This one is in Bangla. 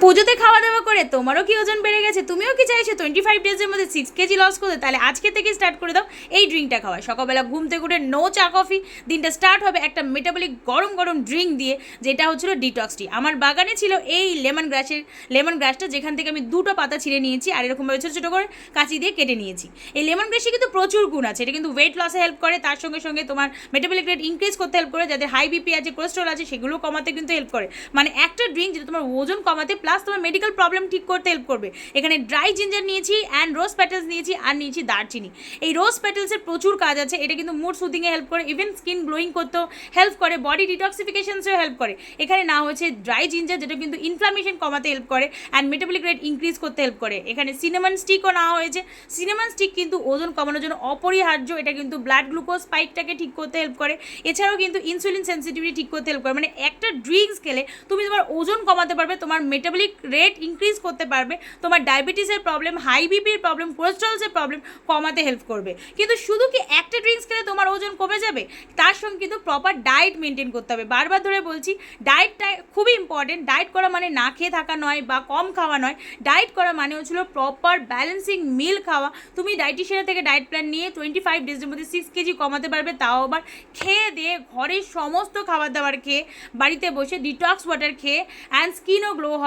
পুজোতে খাওয়া দাওয়া করে তোমারও কি ওজন বেড়ে গেছে? তুমিও কি চাইছো 25 ডেজের মধ্যে 6 কেজি লস করতে? তাহলে আজকে থেকে স্টার্ট করে দাও এই ড্রিঙ্কটা খাওয়া। সকালবেলা ঘুম থেকে উঠে নো চা কফি, দিনটা স্টার্ট হবে একটা মেটাবলিক গরম গরম ড্রিঙ্ক দিয়ে, যেটা হচ্ছিল ডিটক্স টি। আমার বাগানে ছিল এই লেমন গ্রাসটা, যেখান থেকে আমি দুটো পাতা ছিঁড়ে নিয়েছি আর এরকমভাবে ছোটো ছোটো করে কাঁচি দিয়ে কেটে নিয়েছি। এই লেমন গ্রাসে কিন্তু প্রচুর গুণ আছে, এটা কিন্তু ওয়েট লসে হেল্প করে, তার সঙ্গে সঙ্গে তোমার মেটাবলিক রেট ইনক্রিজ করতে হেল্প করে, যাদের হাই বিপি আছে, কোলেস্ট্রল আছে, সেগুলো কমাতে কিন্তু হেল্প করে। মানে একটা ড্রিঙ্ক যেটা তোমার ওজন কমাতে প্লাস তোমার মেডিকেল প্রবলেম ঠিক করতে হেল্প করবে। এখানে ড্রাই জিঞ্জার নিয়েছি অ্যান্ড রোজ প্যাটেলস নিয়েছি আর নিয়েছি দারচিনি। এই রোজ প্যাটেলসের প্রচুর কাজ আছে, এটা কিন্তু মুড সুদিংয়ে হেল্প করে, ইভেন স্কিন গ্লোয়িং করতেও হেল্প করে, বডি ডিটক্সিফিকেশনসেও হেল্প করে। এখানে না হচ্ছে ড্রাই জিঞ্জার, যেটা কিন্তু ইনফ্লামেশন কমাতে হেল্প করে অ্যান্ড মেটাবলিক রেট ইনক্রিজ করতে হেল্প করে। এখানে সিনেমন স্টিকও নেওয়া হয়েছে। সিনেমন স্টিক কিন্তু ওজন কমানোর জন্য অপরিহার্য, এটা কিন্তু ব্লাড গ্লুকোজ স্পাইকটাকে ঠিক করতে হেল্প করে, এছাড়াও কিন্তু ইনসুলিন সেন্সিটিভিটি ঠিক করতে হেল্প করে। মানে একটা ড্রিঙ্কস খেলে তুমি তোমার ওজন কমাতে পারবে, তোমার মেটাবলিক রেট ইনক্রিজ করতে পারবে, তোমার ডায়াবেটিসের প্রবলেম, হাই বিপির প্রবলেম, কোলেস্ট্রলসের প্রবলেম কমাতে হেল্প করবে। কিন্তু শুধু কি একটা ড্রিঙ্কস খেলে তোমার ওজন কমে যাবে? তার সঙ্গে কিন্তু প্রপার ডায়েট মেনটেন করতে হবে। বারবার ধরে বলছি, ডায়েটটা খুবই ইম্পর্টেন্ট। ডায়েট করা মানে না খেয়ে থাকা নয় বা কম খাওয়া নয়, ডায়েট করা মানে হচ্ছিল প্রপার ব্যালেন্সিং মিল খাওয়া। তুমি ডায়েটিশিয়ান থেকে ডায়েট প্ল্যান নিয়ে 25 ডেজের মধ্যে 6 কেজি কমাতে পারবে, তাও আবার খেয়ে দিয়ে ঘরের সমস্ত খাবার দাবার খেয়ে, বাড়িতে বসে ডিটক্স ওয়াটার খেয়ে, অ্যান্ড স্কিনও গ্লো হবে।